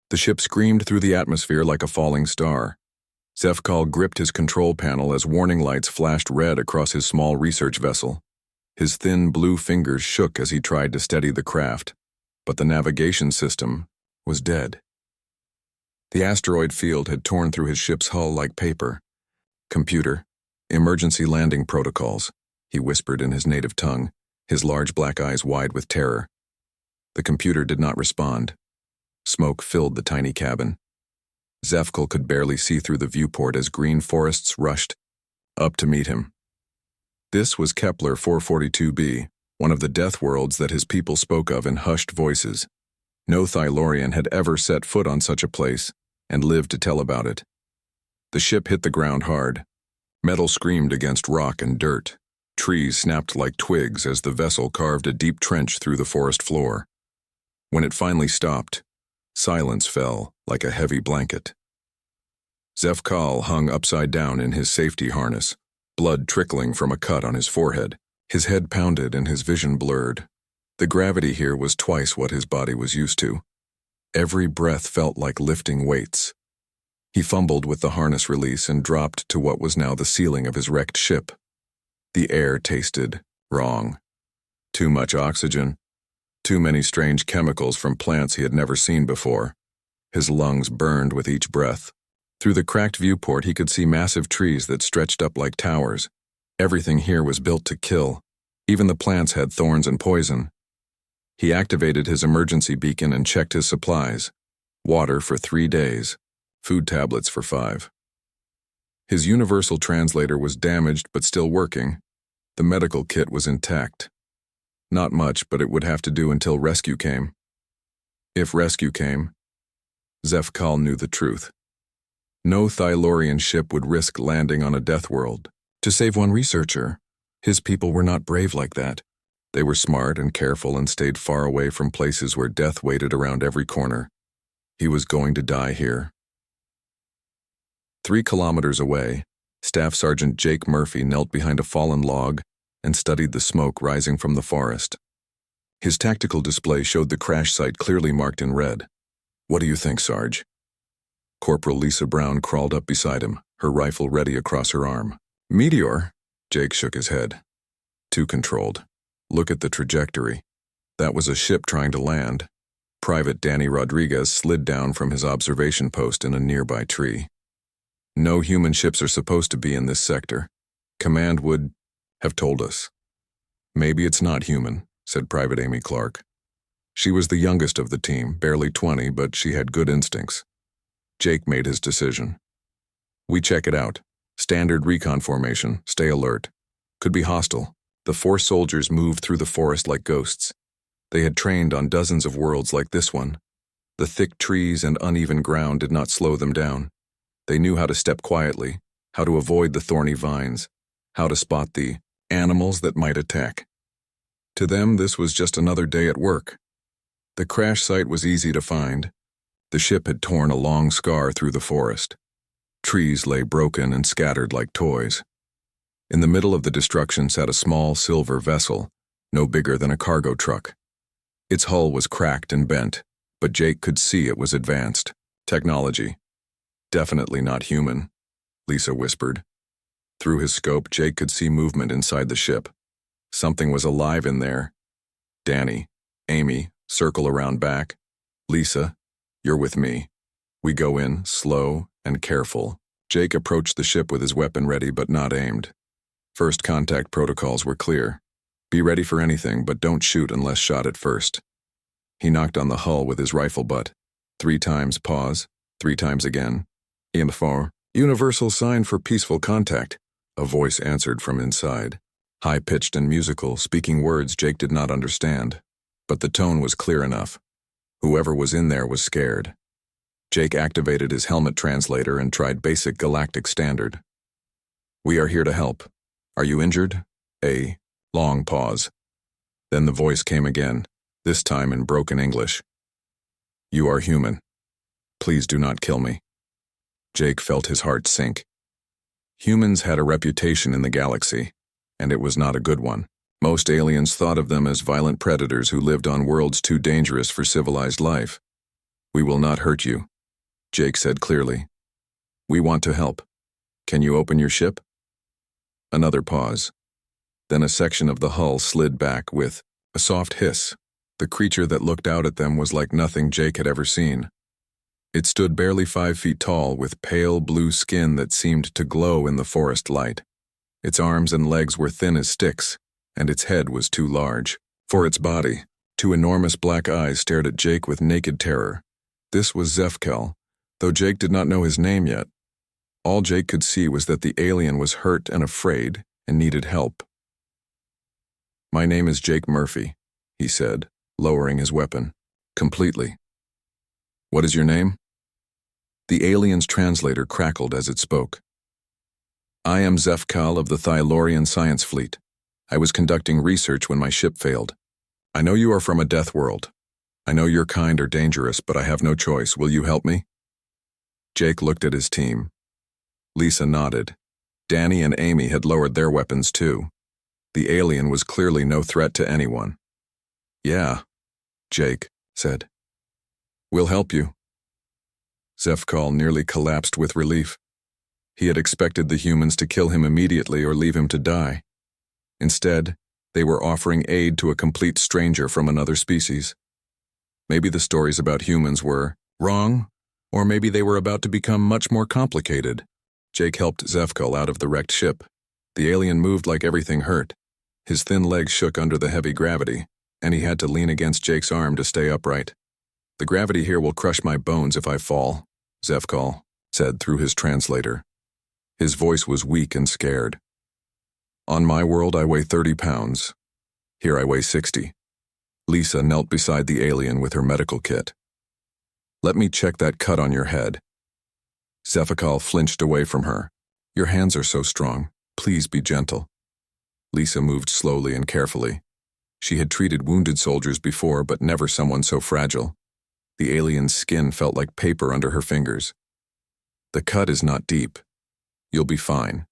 The ship screamed through the atmosphere like a falling star. Zefkal gripped his control panel as warning lights flashed red across his small research vessel. His thin blue fingers shook as he tried to steady the craft, but the navigation system was dead. The asteroid field had torn through his ship's hull like paper. "Computer, emergency landing protocols," he whispered in his native tongue, his large black eyes wide with terror. The computer did not respond. Smoke filled the tiny cabin. Zefkal could barely see through the viewport as green forests rushed up to meet him. This was Kepler 442b, one of the death worlds that his people spoke of in hushed voices. No Thylorian had ever set foot on such a place and lived to tell about it. The ship hit the ground hard. Metal screamed against rock and dirt. Trees snapped like twigs as the vessel carved a deep trench through the forest floor. When it finally stopped, silence fell like a heavy blanket. Zefkal hung upside down in his safety harness, blood trickling from a cut on his forehead. His head pounded and his vision blurred. The gravity here was twice what his body was used to. Every breath felt like lifting weights. He fumbled with the harness release and dropped to what was now the ceiling of his wrecked ship. The air tasted wrong. Too much oxygen. Too many strange chemicals from plants he had never seen before. His lungs burned with each breath. Through the cracked viewport he could see massive trees that stretched up like towers. Everything here was built to kill. Even the plants had thorns and poison. He activated his emergency beacon and checked his supplies. Water for 3 days. Food tablets for 5. His universal translator was damaged but still working. The medical kit was intact. Not much, but it would have to do until rescue came. If rescue came, Zefkal knew the truth. No Thylorian ship would risk landing on a death world to save one researcher. His people were not brave like that. They were smart and careful and stayed far away from places where death waited around every corner. He was going to die here. 3 kilometers away, Staff Sergeant Jake Murphy knelt behind a fallen log and studied the smoke rising from the forest. His tactical display showed the crash site clearly marked in red. "What do you think, Sarge?" Corporal Lisa Brown crawled up beside him, her rifle ready across her arm. "Meteor?" Jake shook his head. "Too controlled. Look at the trajectory. That was a ship trying to land." Private Danny Rodriguez slid down from his observation post in a nearby tree. "No human ships are supposed to be in this sector. Command would have told us." "Maybe it's not human," said Private Amy Clark. She was the youngest of the team, barely 20, but she had good instincts. Jake made his decision. "We check it out. Standard recon formation. Stay alert. Could be hostile." The 4 soldiers moved through the forest like ghosts. They had trained on dozens of worlds like this one. The thick trees and uneven ground did not slow them down. They knew how to step quietly, how to avoid the thorny vines, how to spot the animals that might attack. To them, this was just another day at work. The crash site was easy to find. The ship had torn a long scar through the forest. Trees lay broken and scattered like toys. In the middle of the destruction sat a small silver vessel, no bigger than a cargo truck. Its hull was cracked and bent, but Jake could see it was advanced. Technology. "Definitely not human," Lisa whispered. Through his scope, Jake could see movement inside the ship. Something was alive in there. "Danny, Amy, circle around back. Lisa, you're with me." We go in, slow and careful. Jake approached the ship with his weapon ready but not aimed. First contact protocols were clear. Be ready for anything, but don't shoot unless shot at first. He knocked on the hull with his rifle butt. 3 times pause, 3 times again. "Info, universal sign for peaceful contact," a voice answered from inside. High-pitched and musical, speaking words Jake did not understand. But the tone was clear enough. Whoever was in there was scared. Jake activated his helmet translator and tried basic galactic standard. "We are here to help. Are you injured?" A long pause. Then the voice came again, this time in broken English. "You are human. Please do not kill me." Jake felt his heart sink. Humans had a reputation in the galaxy, and it was not a good one. Most aliens thought of them as violent predators who lived on worlds too dangerous for civilized life. We will not hurt you, Jake said clearly. We want to help. Can you open your ship? Another pause. Then a section of the hull slid back with a soft hiss. The creature that looked out at them was like nothing Jake had ever seen. It stood barely 5 feet tall with pale blue skin that seemed to glow in the forest light. Its arms and legs were thin as sticks, and its head was too large for its body. Two enormous black eyes stared at Jake with naked terror. This was Zefkel, though Jake did not know his name yet. All Jake could see was that the alien was hurt and afraid and needed help. My name is Jake Murphy, he said, lowering his weapon. Completely. What is your name? The alien's translator crackled as it spoke. I am Zefkal of the Thylorian Science Fleet. I was conducting research when my ship failed. I know you are from a Deathworld. I know your kind are dangerous, but I have no choice. Will you help me? Jake looked at his team. Lisa nodded. Danny and Amy had lowered their weapons too. The alien was clearly no threat to anyone. Yeah, Jake said. We'll help you. Zefkal nearly collapsed with relief. He had expected the humans to kill him immediately or leave him to die. Instead, they were offering aid to a complete stranger from another species. Maybe the stories about humans were wrong, or maybe they were about to become much more complicated. Jake helped Zefkal out of the wrecked ship. The alien moved like everything hurt. His thin legs shook under the heavy gravity, and he had to lean against Jake's arm to stay upright. The gravity here will crush my bones if I fall, Zefkal said through his translator. His voice was weak and scared. On my world, I weigh 30 pounds. Here I weigh 60. Lisa knelt beside the alien with her medical kit. Let me check that cut on your head. Zefkal flinched away from her. Your hands are so strong. Please be gentle. Lisa moved slowly and carefully. She had treated wounded soldiers before, but never someone so fragile. The alien's skin felt like paper under her fingers. The cut is not deep. You'll be fine.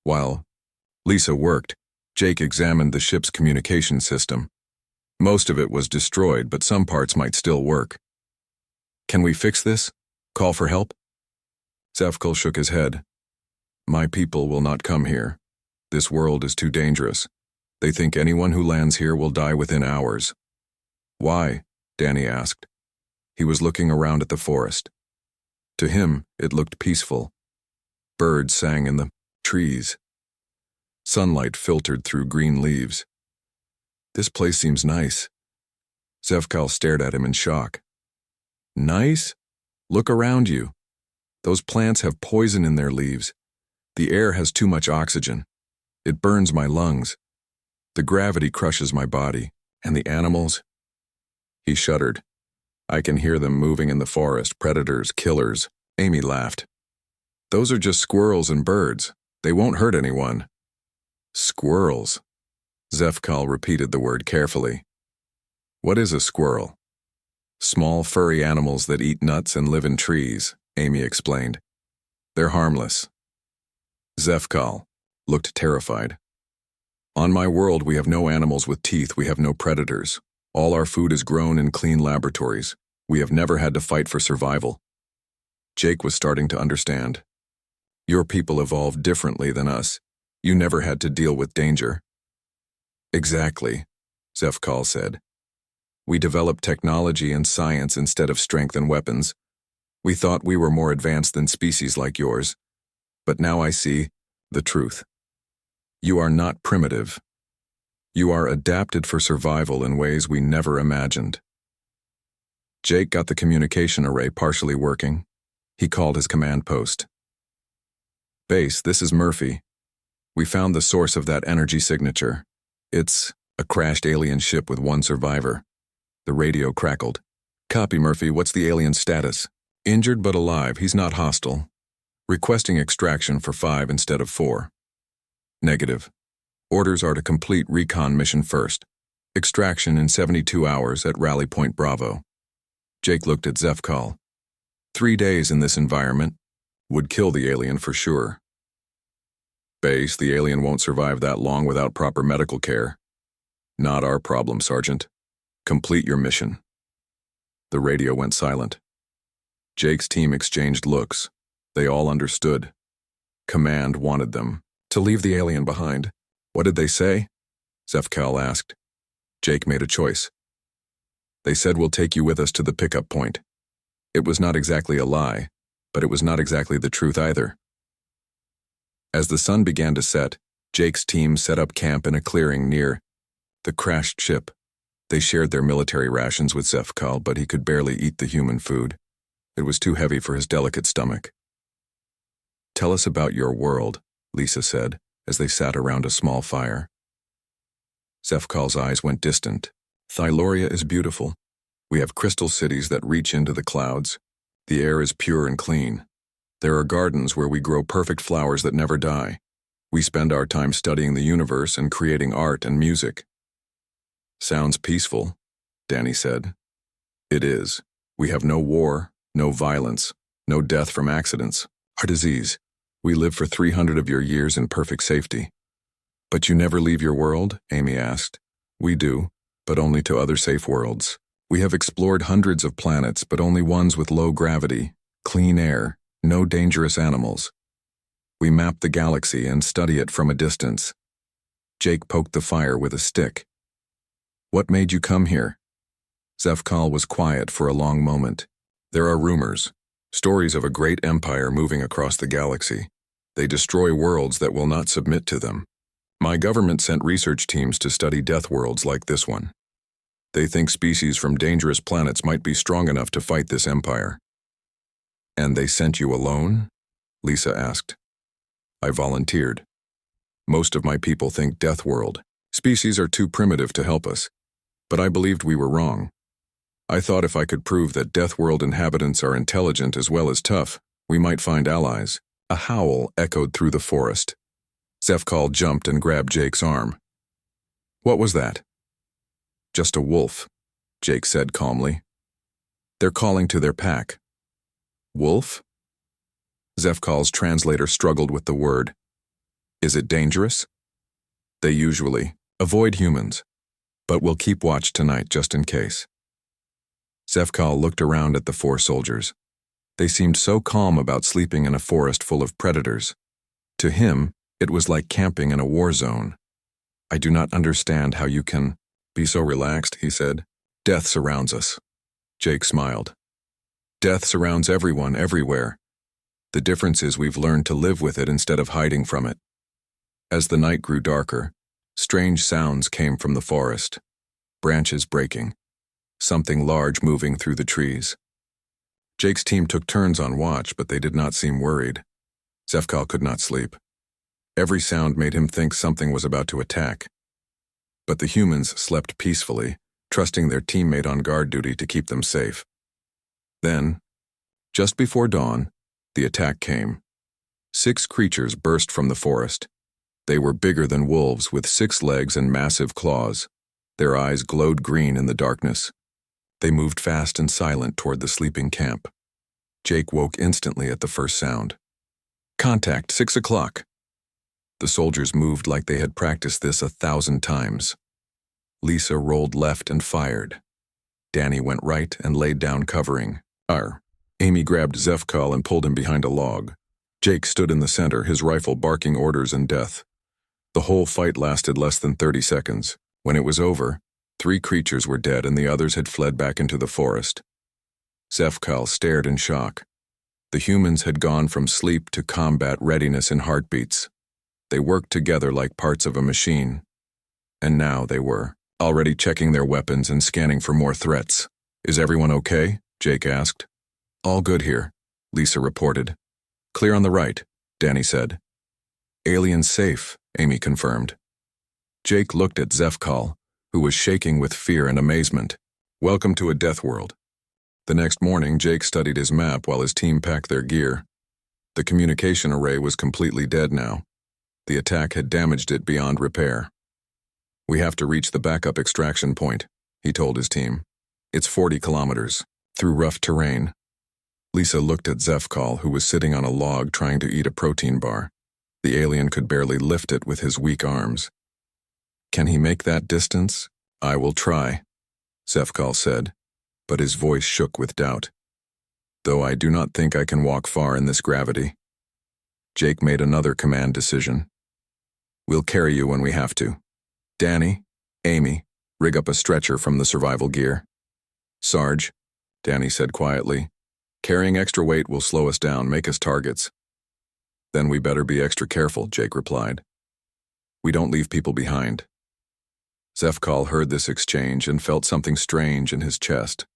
While Lisa worked, Jake examined the ship's communication system. Most of it was destroyed, but some parts might still work. Can we fix this? Call for help? Zefkal shook his head. My people will not come here. This world is too dangerous. They think anyone who lands here will die within hours. Why? Danny asked. He was looking around at the forest. To him, it looked peaceful. Birds sang in the trees. Sunlight filtered through green leaves. This place seems nice. Zefkal stared at him in shock. Nice? Look around you. Those plants have poison in their leaves. The air has too much oxygen. It burns my lungs. The gravity crushes my body. And the animals? He shuddered. I can hear them moving in the forest, predators, killers. Amy laughed. Those are just squirrels and birds. They won't hurt anyone. Squirrels. Zefkal repeated the word carefully. What is a squirrel? Small furry animals that eat nuts and live in trees, Amy explained. They're harmless. Zefkal looked terrified. On my world, we have no animals with teeth, we have no predators. All our food is grown in clean laboratories. We have never had to fight for survival. Jake was starting to understand. Your people evolved differently than us. You never had to deal with danger. Exactly, Zefkal said. We developed technology and science instead of strength and weapons. We thought we were more advanced than species like yours. But now I see the truth. You are not primitive. You are adapted for survival in ways we never imagined. Jake got the communication array partially working. He called his command post. Base, this is Murphy. We found the source of that energy signature. It's a crashed alien ship with one survivor. The radio crackled. Copy, Murphy. What's the alien's status? Injured but alive. He's not hostile. Requesting extraction for 5 instead of 4. Negative. Orders are to complete recon mission first. Extraction in 72 hours at Rally Point Bravo. Jake looked at Zefkal. 3 days in this environment would kill the alien for sure. Base, the alien won't survive that long without proper medical care. Not our problem, Sergeant. Complete your mission. The radio went silent. Jake's team exchanged looks. They all understood. Command wanted them to leave the alien behind. What did they say? Zefkal asked. Jake made a choice. They said we'll take you with us to the pickup point. It was not exactly a lie, but it was not exactly the truth either. As the sun began to set, Jake's team set up camp in a clearing near the crashed ship. They shared their military rations with Zefkal, but he could barely eat the human food. It was too heavy for his delicate stomach. Tell us about your world, Lisa said, as they sat around a small fire. Zefkal's eyes went distant. Thyloria is beautiful. We have crystal cities that reach into the clouds. The air is pure and clean. There are gardens where we grow perfect flowers that never die. We spend our time studying the universe and creating art and music. Sounds peaceful, Danny said. It is. We have no war, no violence, no death from accidents, or disease. We live for 300 of your years in perfect safety. But you never leave your world? Amy asked. We do, but only to other safe worlds. We have explored hundreds of planets, but only ones with low gravity, clean air, no dangerous animals. We map the galaxy and study it from a distance. Jake poked the fire with a stick. What made you come here? Zefkal was quiet for a long moment. There are rumors, stories of a great empire moving across the galaxy. They destroy worlds that will not submit to them. My government sent research teams to study Deathworlds like this one. They think species from dangerous planets might be strong enough to fight this empire. And they sent you alone? Lisa asked. I volunteered. Most of my people think Deathworld. Species are too primitive to help us. But I believed we were wrong. I thought if I could prove that Deathworld inhabitants are intelligent as well as tough, we might find allies. A howl echoed through the forest. Zefkal jumped and grabbed Jake's arm. What was that? Just a wolf, Jake said calmly. They're calling to their pack. Wolf? Zefkal's translator struggled with the word. Is it dangerous? They usually avoid humans, but we'll keep watch tonight just in case. Zefkal looked around at the 4 soldiers. They seemed so calm about sleeping in a forest full of predators. To him, it was like camping in a war zone. I do not understand how you can be so relaxed, he said. Death surrounds us. Jake smiled. Death surrounds everyone, everywhere. The difference is we've learned to live with it instead of hiding from it. As the night grew darker, strange sounds came from the forest. Branches breaking. Something large moving through the trees. Jake's team took turns on watch, but they did not seem worried. Zefkal could not sleep. Every sound made him think something was about to attack. But the humans slept peacefully, trusting their teammate on guard duty to keep them safe. Then, just before dawn, the attack came. 6 creatures burst from the forest. They were bigger than wolves with 6 legs and massive claws. Their eyes glowed green in the darkness. They moved fast and silent toward the sleeping camp. Jake woke instantly at the first sound. Contact, 6 o'clock. The soldiers moved like they had practiced this 1,000 times. Lisa rolled left and fired. Danny went right and laid down covering. Amy grabbed Zefkal and pulled him behind a log. Jake stood in the center, his rifle barking orders and death. The whole fight lasted less than 30 seconds. When it was over, 3 creatures were dead and the others had fled back into the forest. Zefkal stared in shock. The humans had gone from sleep to combat readiness in heartbeats. They worked together like parts of a machine. And now they were already checking their weapons and scanning for more threats. Is everyone okay? Jake asked. All good here, Lisa reported. Clear on the right, Danny said. Alien safe, Amy confirmed. Jake looked at Zefkal, who was shaking with fear and amazement. Welcome to a death world. The next morning, Jake studied his map while his team packed their gear. The communication array was completely dead now. The attack had damaged it beyond repair. We have to reach the backup extraction point, he told his team. It's 40 kilometers, through rough terrain. Lisa looked at Zefkal, who was sitting on a log trying to eat a protein bar. The alien could barely lift it with his weak arms. Can he make that distance? I will try, Zefkal said. but his voice shook with doubt. Though I do not think I can walk far in this gravity. Jake made another command decision. We'll carry you when we have to. Danny, Amy, rig up a stretcher from the survival gear. Sarge, Danny said quietly, carrying extra weight will slow us down, make us targets. Then we better be extra careful, Jake replied. We don't leave people behind. Zefkal heard this exchange and felt something strange in his chest.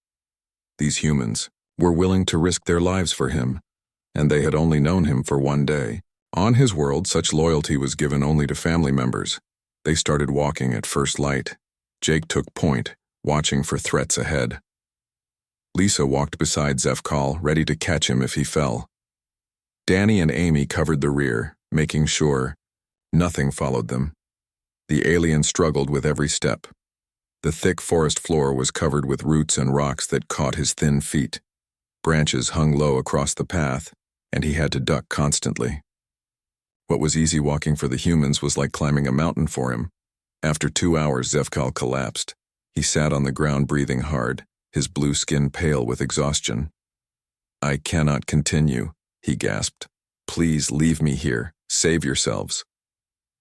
These humans were willing to risk their lives for him, and they had only known him for one day. On his world, such loyalty was given only to family members. They started walking at first light. Jake took point, watching for threats ahead. Lisa walked beside Zefkal, ready to catch him if he fell. Danny and Amy covered the rear, making sure nothing followed them. The alien struggled with every step. The thick forest floor was covered with roots and rocks that caught his thin feet. Branches hung low across the path, and he had to duck constantly. What was easy walking for the humans was like climbing a mountain for him. After 2 hours, Zefkal collapsed. He sat on the ground breathing hard, his blue skin pale with exhaustion. I cannot continue, he gasped. Please leave me here. Save yourselves.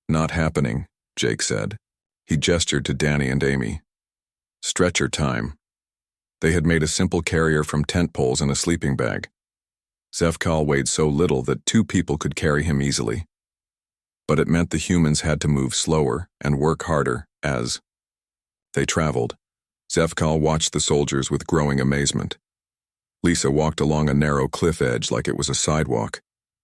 Not happening, Jake said. He gestured to Danny and Amy. Stretcher time. They had made a simple carrier from tent poles and a sleeping bag. Zefkal weighed so little that 2 people could carry him easily. But it meant the humans had to move slower and work harder as they traveled. Zefkal watched the soldiers with growing amazement. Lisa walked along a narrow cliff edge like it was a sidewalk,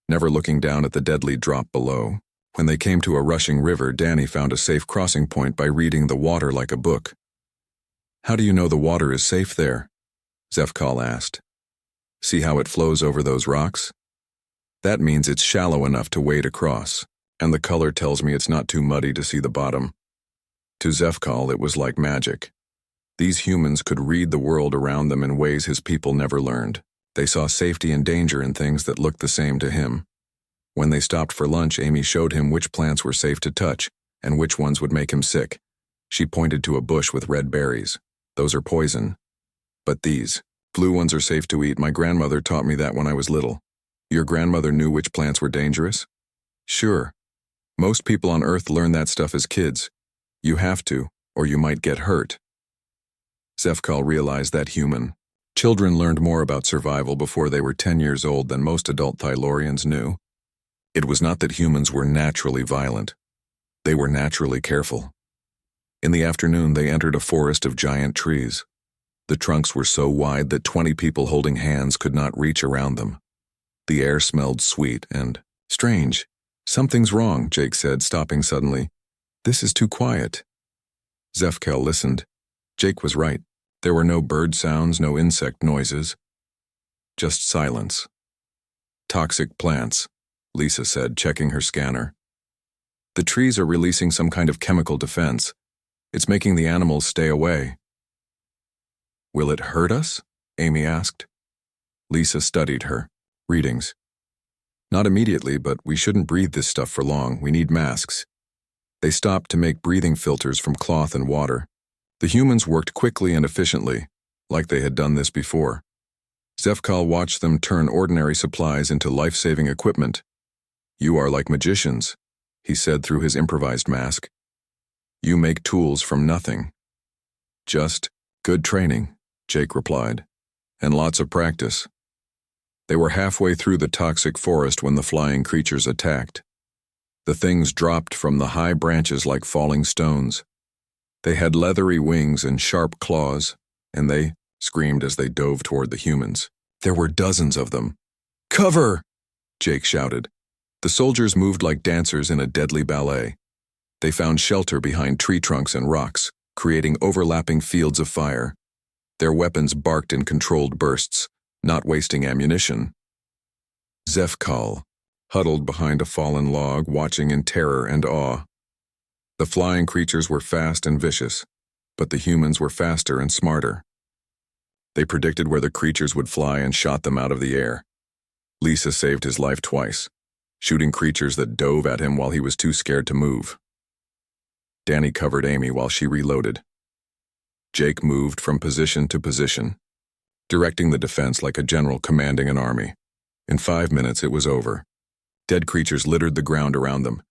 never looking down at the deadly drop below. When they came to a rushing river, Danny found a safe crossing point by reading the water like a book. How do you know the water is safe there? Zefkal asked. See how it flows over those rocks? That means it's shallow enough to wade across, and the color tells me it's not too muddy to see the bottom. To Zefkal, it was like magic. These humans could read the world around them in ways his people never learned. They saw safety and danger in things that looked the same to him. When they stopped for lunch, Amy showed him which plants were safe to touch and which ones would make him sick. She pointed to a bush with red berries. Those are poison. But these blue ones are safe to eat. My grandmother taught me that when I was little. Your grandmother knew which plants were dangerous? Sure. Most people on Earth learn that stuff as kids. You have to, or you might get hurt. Zefkal realized that human children learned more about survival before they were 10 years old than most adult Thylorians knew. It was not that humans were naturally violent. They were naturally careful. In the afternoon, they entered a forest of giant trees. The trunks were so wide that 20 people holding hands could not reach around them. The air smelled sweet and strange. Something's wrong, Jake said, stopping suddenly. This is too quiet. Zefkal listened. Jake was right. There were no bird sounds, no insect noises. Just silence. Toxic plants, Lisa said, checking her scanner. The trees are releasing some kind of chemical defense. It's making the animals stay away. Will it hurt us? Amy asked. Lisa studied her. Readings. Not immediately, but we shouldn't breathe this stuff for long. We need masks. They stopped to make breathing filters from cloth and water. The humans worked quickly and efficiently, like they had done this before. Zefkal watched them turn ordinary supplies into life-saving equipment. You are like magicians, he said through his improvised mask. You make tools from nothing. Just good training, Jake replied, and lots of practice. They were halfway through the toxic forest when the flying creatures attacked. The things dropped from the high branches like falling stones. They had leathery wings and sharp claws, and they screamed as they dove toward the humans. There were dozens of them. Cover! Jake shouted. The soldiers moved like dancers in a deadly ballet. They found shelter behind tree trunks and rocks, creating overlapping fields of fire. Their weapons barked in controlled bursts, not wasting ammunition. Zefkal huddled behind a fallen log, watching in terror and awe. The flying creatures were fast and vicious, but the humans were faster and smarter. They predicted where the creatures would fly and shot them out of the air. Lisa saved his life twice, shooting creatures that dove at him while he was too scared to move. Danny covered Amy while she reloaded. Jake moved from position to position, directing the defense like a general commanding an army. In 5 minutes, it was over. Dead creatures littered the ground around them.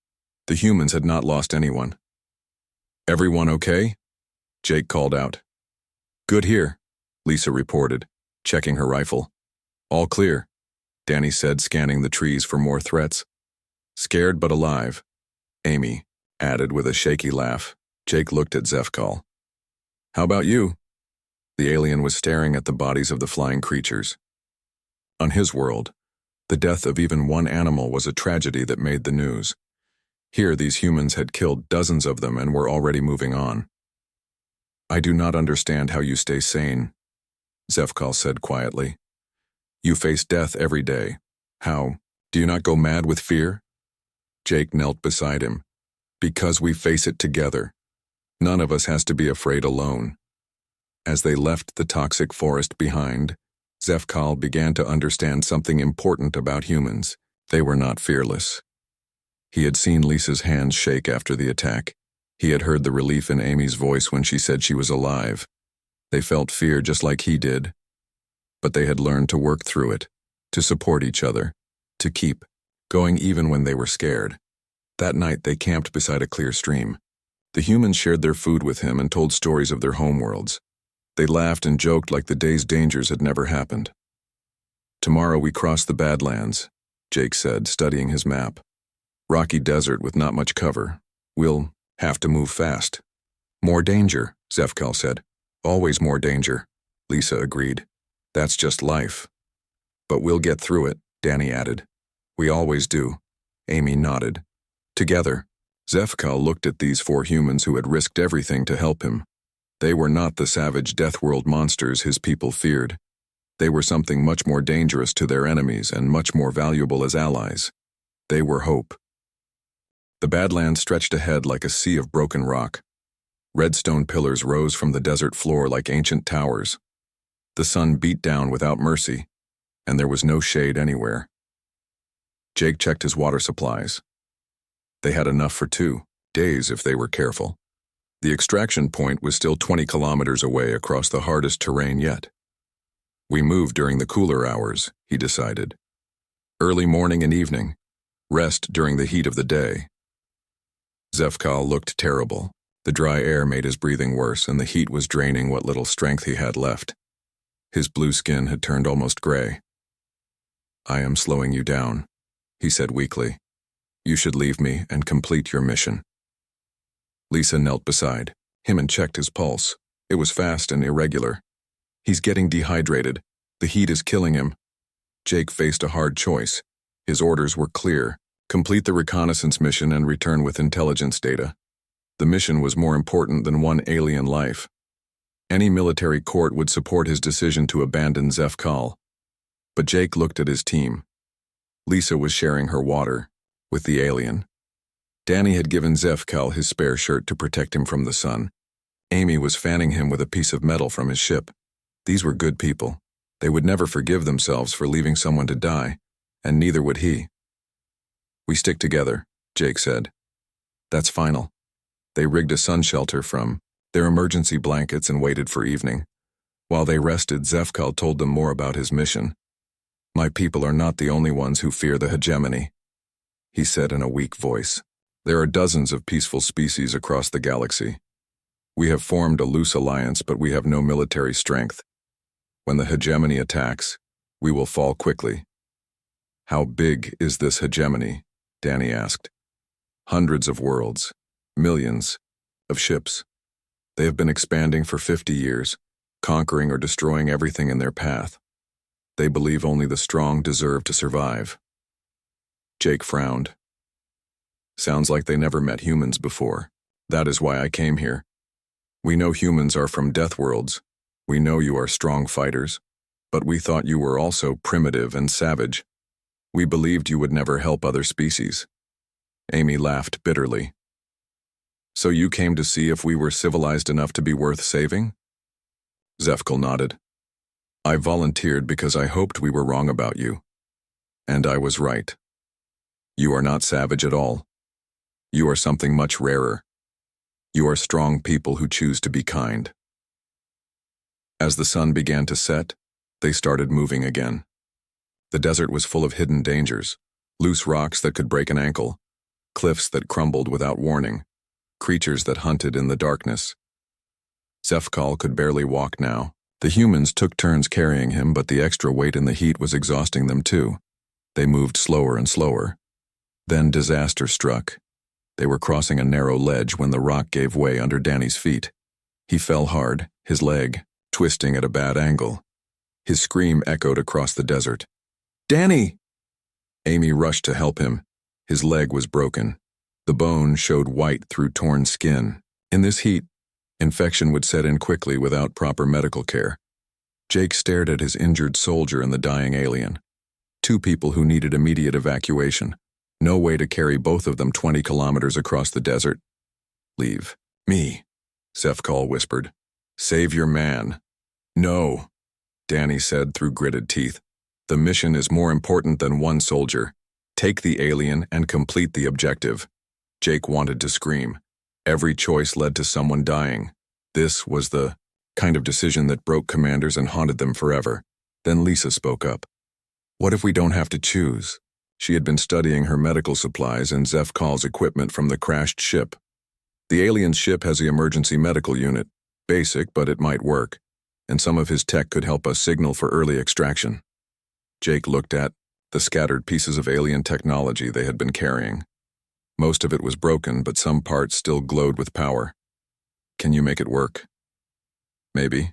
The humans had not lost anyone. "Everyone okay?" Jake called out. "Good here," Lisa reported, checking her rifle. "All clear," Danny said, scanning the trees for more threats. "Scared but alive," Amy added with a shaky laugh. Jake looked at Zefkal. "How about you?" The alien was staring at the bodies of the flying creatures. On his world, the death of even one animal was a tragedy that made the news. Here, these humans had killed dozens of them and were already moving on. "I do not understand how you stay sane," Zefkal said quietly. "You face death every day. How? Do you not go mad with fear?" Jake knelt beside him. "Because we face it together. None of us has to be afraid alone." As they left the toxic forest behind, Zefkal began to understand something important about humans. They were not fearless. He had seen Lisa's hands shake after the attack. He had heard the relief in Amy's voice when she said she was alive. They felt fear just like he did. But they had learned to work through it, to support each other, to keep going even when they were scared. That night they camped beside a clear stream. The humans shared their food with him and told stories of their homeworlds. They laughed and joked like the day's dangers had never happened. "Tomorrow we cross the Badlands," Jake said, studying his map. "Rocky desert with not much cover. We'll have to move fast." "More danger," Zefkal said. "Always more danger," Lisa agreed. "That's just life." "But we'll get through it," Danny added. "We always do," Amy nodded. Together, Zefkal looked at these 4 humans who had risked everything to help him. They were not the savage Deathworld monsters his people feared. They were something much more dangerous to their enemies and much more valuable as allies. They were hope. The Badlands stretched ahead like a sea of broken rock. Redstone pillars rose from the desert floor like ancient towers. The sun beat down without mercy, and there was no shade anywhere. Jake checked his water supplies. They had enough for 2 days if they were careful. The extraction point was still 20 kilometers away across the hardest terrain yet. "We move during the cooler hours," he decided. "Early morning and evening. Rest during the heat of the day." Zefkal looked terrible. The dry air made his breathing worse, and the heat was draining what little strength he had left. His blue skin had turned almost gray. "I am slowing you down," he said weakly. "You should leave me and complete your mission." Lisa knelt beside him and checked his pulse. It was fast and irregular. "He's getting dehydrated. The heat is killing him." Jake faced a hard choice. His orders were clear: complete the reconnaissance mission and return with intelligence data. The mission was more important than one alien life. Any military court would support his decision to abandon Zefkal. But Jake looked at his team. Lisa was sharing her water with the alien. Danny had given Zefkal his spare shirt to protect him from the sun. Amy was fanning him with a piece of metal from his ship. These were good people. They would never forgive themselves for leaving someone to die, and neither would he. "We stick together," Jake said. "That's final." They rigged a sun shelter from their emergency blankets and waited for evening. While they rested, Zefkal told them more about his mission. "My people are not the only ones who fear the hegemony," he said in a weak voice. "There are dozens of peaceful species across the galaxy. We have formed a loose alliance, but we have no military strength. When the hegemony attacks, we will fall quickly." "How big is this hegemony?" Danny asked. "Hundreds of worlds, millions of ships. They have been expanding for 50 years, conquering or destroying everything in their path. They believe only the strong deserve to survive." Jake frowned. "Sounds like they never met humans before. That is why I came here. We know humans are from Deathworlds. We know you are strong fighters, but we thought you were also primitive and savage. We believed you would never help other species." Amy laughed bitterly. "So you came to see if we were civilized enough to be worth saving?" Zefkal nodded. "I volunteered because I hoped we were wrong about you. And I was right. You are not savage at all. You are something much rarer. You are strong people who choose to be kind." As the sun began to set, They started moving again. The desert was full of hidden dangers, loose rocks that could break an ankle, cliffs that crumbled without warning, creatures that hunted in the darkness. Zefkal could barely walk now. The humans took turns carrying him, but the extra weight in the heat was exhausting them too. They moved slower and slower. Then disaster struck. They were crossing a narrow ledge when the rock gave way under Danny's feet. He fell hard, his leg twisting at a bad angle. His scream echoed across the desert. "Danny!" Amy rushed to help him. His leg was broken. The bone showed white through torn skin. In this heat, infection would set in quickly without proper medical care. Jake stared at his injured soldier and the dying alien. Two people who needed immediate evacuation. No way to carry both of them 20 kilometers across the desert. "Leave me," Zefkal whispered. "Save your man." "No," Danny said through gritted teeth. "The mission is more important than one soldier. Take the alien and complete the objective." Jake wanted to scream. Every choice led to someone dying. This was the kind of decision that broke commanders and haunted them forever. Then Lisa spoke up. "What if we don't have to choose?" She had been studying her medical supplies and Zefkal's equipment from the crashed ship. "The alien ship has the emergency medical unit. Basic, but it might work. And some of his tech could help us signal for early extraction." Jake looked at the scattered pieces of alien technology they had been carrying. Most of it was broken, but some parts still glowed with power. "Can you make it work?" "Maybe.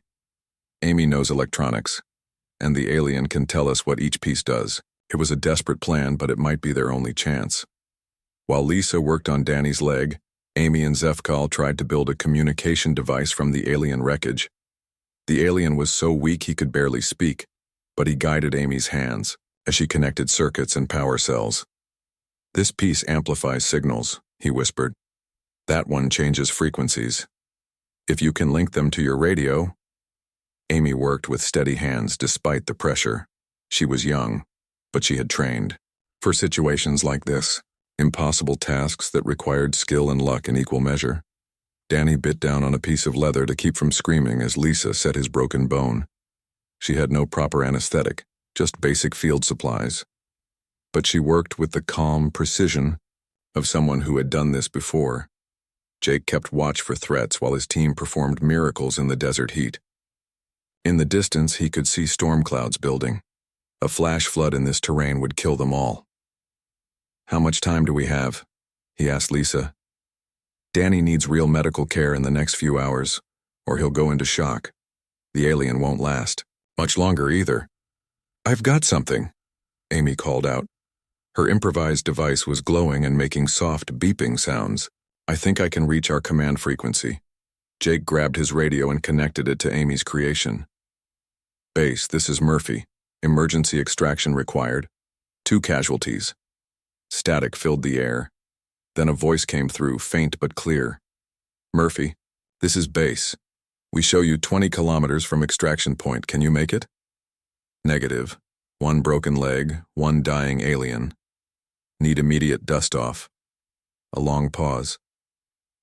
Amy knows electronics, and the alien can tell us what each piece does." It was a desperate plan, but it might be their only chance. While Lisa worked on Danny's leg, Amy and Zefkal tried to build a communication device from the alien wreckage. The alien was so weak he could barely speak, but he guided Amy's hands as she connected circuits and power cells. "This piece amplifies signals," he whispered. "That one changes frequencies. If you can link them to your radio." Amy worked with steady hands despite the pressure. She was young, but she had trained for situations like this, impossible tasks that required skill and luck in equal measure. Danny bit down on a piece of leather to keep from screaming as Lisa set his broken bone. She had no proper anesthetic, just basic field supplies. But she worked with the calm precision of someone who had done this before. Jake kept watch for threats while his team performed miracles in the desert heat. In the distance, he could see storm clouds building. A flash flood in this terrain would kill them all. "How much time do we have?" he asked Lisa. "Danny needs real medical care in the next few hours, or he'll go into shock. The alien won't last much longer either." "I've got something," Amy called out. Her improvised device was glowing and making soft beeping sounds. "I think I can reach our command frequency." Jake grabbed his radio and connected it to Amy's creation. "Base, this is Murphy. Emergency extraction required. 2 casualties." Static filled the air. Then a voice came through, faint but clear. "Murphy, this is Base. We show you 20 kilometers from extraction point. Can you make it?" "Negative. 1 broken leg, 1 dying alien. Need immediate dust-off." A long pause.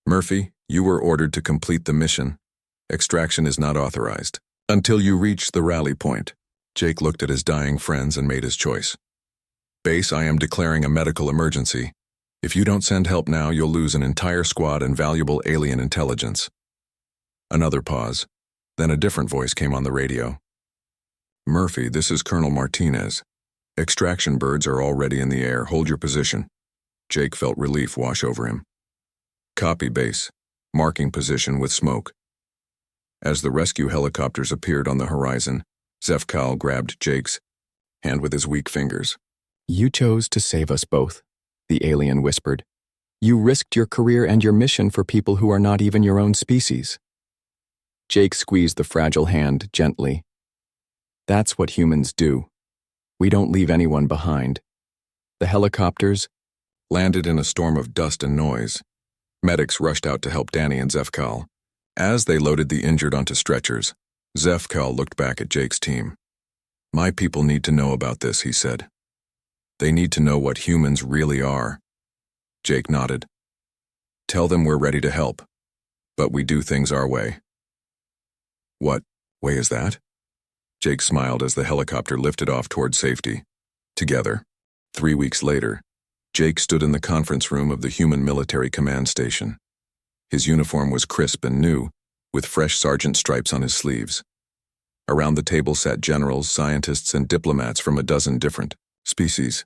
"Murphy, you were ordered to complete the mission. Extraction is not authorized until you reach the rally point." Jake looked at his dying friends and made his choice. "Base, I am declaring a medical emergency. If you don't send help now, you'll lose an entire squad and valuable alien intelligence." Another pause. Then a different voice came on the radio. "Murphy, this is Colonel Martinez. Extraction birds are already in the air. Hold your position." Jake felt relief wash over him. "Copy, Base. Marking position with smoke." As the rescue helicopters appeared on the horizon, Zefkal grabbed Jake's hand with his weak fingers. "You chose to save us both," the alien whispered. "You risked your career and your mission for people who are not even your own species." Jake squeezed the fragile hand gently. "That's what humans do. We don't leave anyone behind." The helicopters landed in a storm of dust and noise. Medics rushed out to help Danny and Zefkal. As they loaded the injured onto stretchers, Zefkal looked back at Jake's team. "My people need to know about this," he said. "They need to know what humans really are." Jake nodded. "Tell them we're ready to help, but we do things our way." "What way is that?" Jake smiled as the helicopter lifted off toward safety. Together. 3 weeks later, Jake stood in the conference room of the Human Military Command Station. His uniform was crisp and new, with fresh sergeant stripes on his sleeves. Around the table sat generals, scientists, and diplomats from a dozen different species.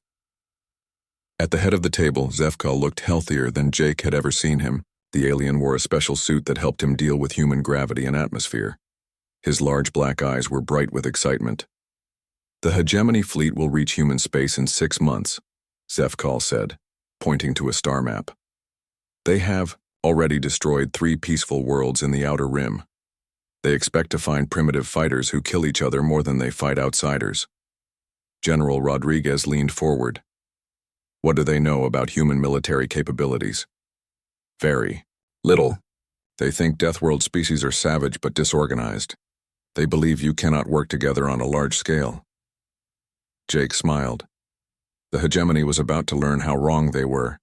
At the head of the table, Zefkal looked healthier than Jake had ever seen him. The alien wore a special suit that helped him deal with human gravity and atmosphere. His large black eyes were bright with excitement. "The hegemony fleet will reach human space in 6 months, Zefkal said, pointing to a star map. They have already destroyed 3 peaceful worlds in the outer rim. They expect to find primitive fighters who kill each other more than they fight outsiders." General Rodriguez leaned forward. "What do they know about human military capabilities?" "Very little. They think Deathworld species are savage but disorganized. They believe you cannot work together on a large scale." Jake smiled. The hegemony was about to learn how wrong they were.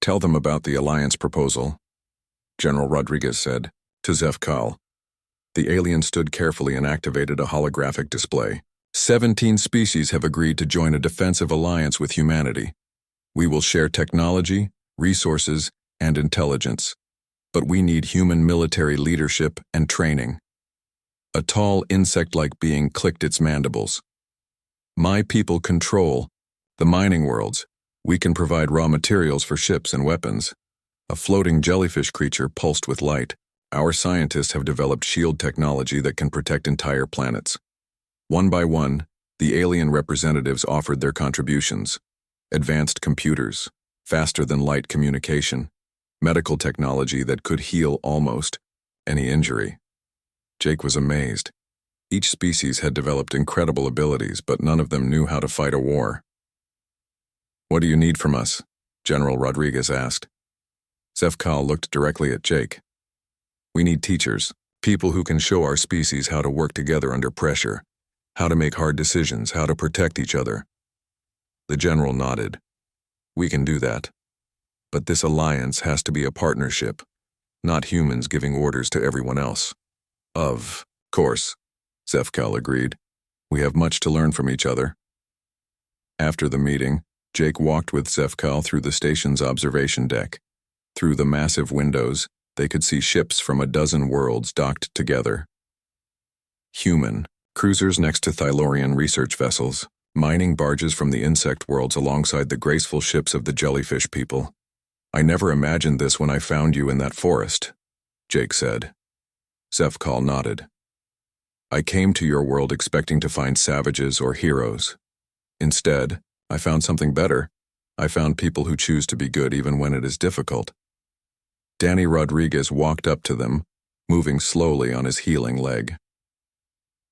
"Tell them about the alliance proposal," General Rodriguez said, to Zefkal. The alien stood carefully and activated a holographic display. 17 species have agreed to join a defensive alliance with humanity. We will share technology, resources, and intelligence. But we need human military leadership and training. A tall insect-like being clicked its mandibles. "My people control the mining worlds. We can provide raw materials for ships and weapons." A floating jellyfish creature pulsed with light. "Our scientists have developed shield technology that can protect entire planets." One by one, the alien representatives offered their contributions. Advanced computers, faster-than-light communication, medical technology that could heal almost any injury. Jake was amazed. Each species had developed incredible abilities, but none of them knew how to fight a war. "What do you need from us?" General Rodriguez asked. Zefkal looked directly at Jake. "We need teachers, people who can show our species how to work together under pressure, how to make hard decisions, how to protect each other." The general nodded. "We can do that. But this alliance has to be a partnership, not humans giving orders to everyone else." "Of course," Zefkal agreed. "We have much to learn from each other." After the meeting, Jake walked with Zefkal through the station's observation deck. Through the massive windows, they could see ships from a dozen worlds docked together. Human cruisers next to Thylorian research vessels, mining barges from the insect worlds alongside the graceful ships of the jellyfish people. "I never imagined this when I found you in that forest," Jake said. Zefkal nodded. "I came to your world expecting to find savages or heroes. Instead, I found something better. I found people who choose to be good even when it is difficult." Danny Rodriguez walked up to them, moving slowly on his healing leg.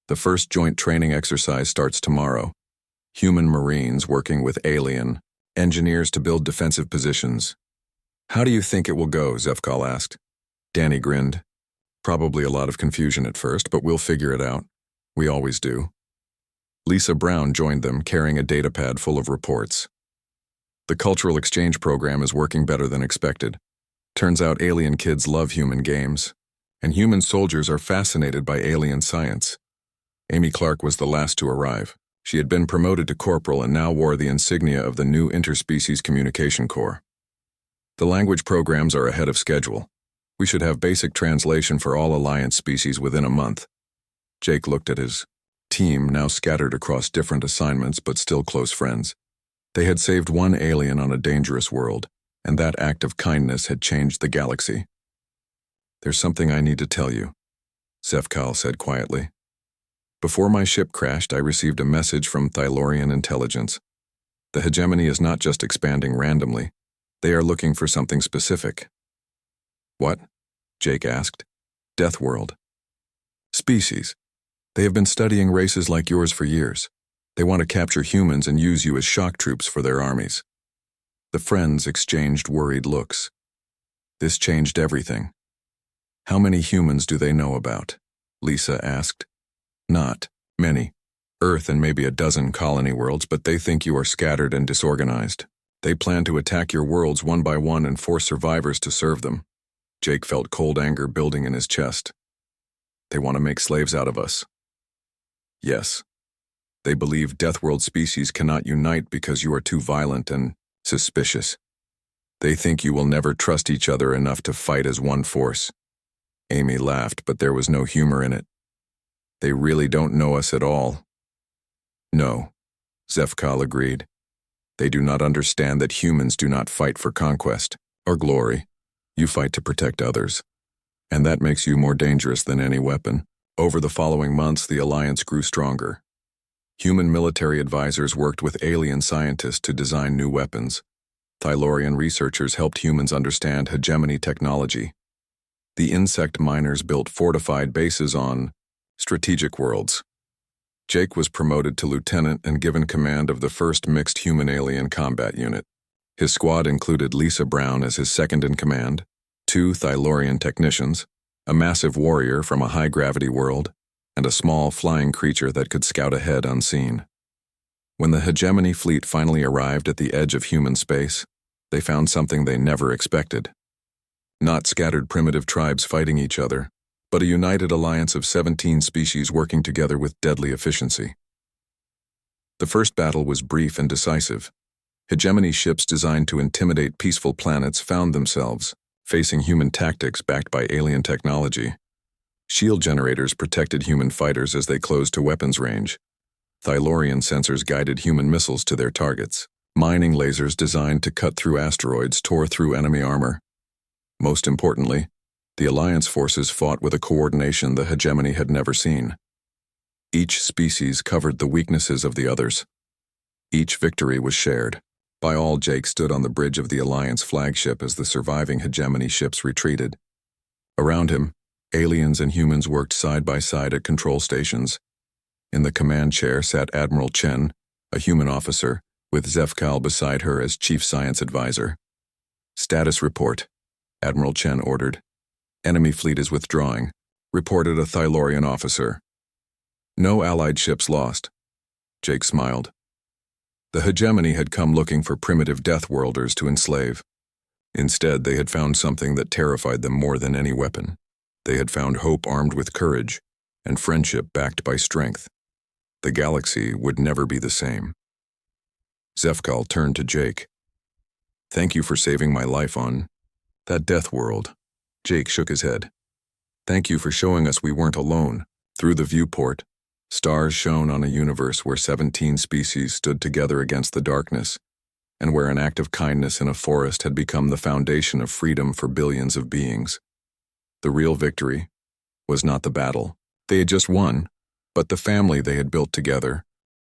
"The first joint training exercise starts tomorrow. Human Marines working with alien engineers to build defensive positions." "How do you think it will go?" Zefkal asked. Danny grinned. "Probably a lot of confusion at first, but we'll figure it out. We always do." Lisa Brown joined them, carrying a datapad full of reports. "The cultural exchange program is working better than expected. Turns out alien kids love human games, and human soldiers are fascinated by alien science." Amy Clark was the last to arrive. She had been promoted to corporal and now wore the insignia of the new Interspecies Communication Corps. "The language programs are ahead of schedule. We should have basic translation for all Alliance species within a month." Jake looked at his team, now scattered across different assignments but still close friends. They had saved one alien on a dangerous world, and that act of kindness had changed the galaxy. "There's something I need to tell you," Zefkal said quietly. "Before my ship crashed, I received a message from Thylorian intelligence. The hegemony is not just expanding randomly. They are looking for something specific." "What?" Jake asked. "Deathworld. Species. They have been studying races like yours for years. They want to capture humans and use you as shock troops for their armies." The friends exchanged worried looks. This changed everything. "How many humans do they know about?" Lisa asked. "Not many. Earth and maybe a dozen colony worlds, but they think you are scattered and disorganized. They plan to attack your worlds one by one and force survivors to serve them." Jake felt cold anger building in his chest. "They want to make slaves out of us." Yes. They believe Deathworld species cannot unite because you are too violent and suspicious. They think you will never trust each other enough to fight as one force. Amy laughed, but there was no humor in it. They really don't know us at all. No, Zefkal agreed. They do not understand that humans do not fight for conquest or glory. You fight to protect others. And that makes you more dangerous than any weapon. Over the following months, the alliance grew stronger. Human military advisors worked with alien scientists to design new weapons. Thylorian researchers helped humans understand hegemony technology. The insect miners built fortified bases on strategic worlds. Jake was promoted to lieutenant and given command of the first mixed human-alien combat unit. His squad included Lisa Brown as his second-in-command, 2 Thylorian technicians, a massive warrior from a high-gravity world, and a small flying creature that could scout ahead unseen. When the hegemony fleet finally arrived at the edge of human space, they found something they never expected. Not scattered primitive tribes fighting each other, but a united alliance of 17 species working together with deadly efficiency. The first battle was brief and decisive. Hegemony ships designed to intimidate peaceful planets found themselves facing human tactics backed by alien technology. Shield generators protected human fighters as they closed to weapons range. Thylorian sensors guided human missiles to their targets. Mining lasers designed to cut through asteroids tore through enemy armor. Most importantly, the Alliance forces fought with a coordination the hegemony had never seen. Each species covered the weaknesses of the others. Each victory was shared. By all, Jake stood on the bridge of the Alliance flagship as the surviving hegemony ships retreated. Around him, aliens and humans worked side by side at control stations. In the command chair sat Admiral Chen, a human officer, with Zefkal beside her as chief science advisor. "Status report," Admiral Chen ordered. "Enemy fleet is withdrawing," reported a Thylorian officer. "No Allied ships lost." Jake smiled. The hegemony had come looking for primitive Deathworlders to enslave. Instead, they had found something that terrified them more than any weapon. They had found hope armed with courage, and friendship backed by strength. The galaxy would never be the same. Zefkal turned to Jake. "Thank you for saving my life on that Deathworld." Jake shook his head. "Thank you for showing us we weren't alone." Through the viewport, stars shone on a universe where 17 species stood together against the darkness, and where an act of kindness in a forest had become the foundation of freedom for billions of beings. The real victory was not the battle they had just won, but the family they had built together,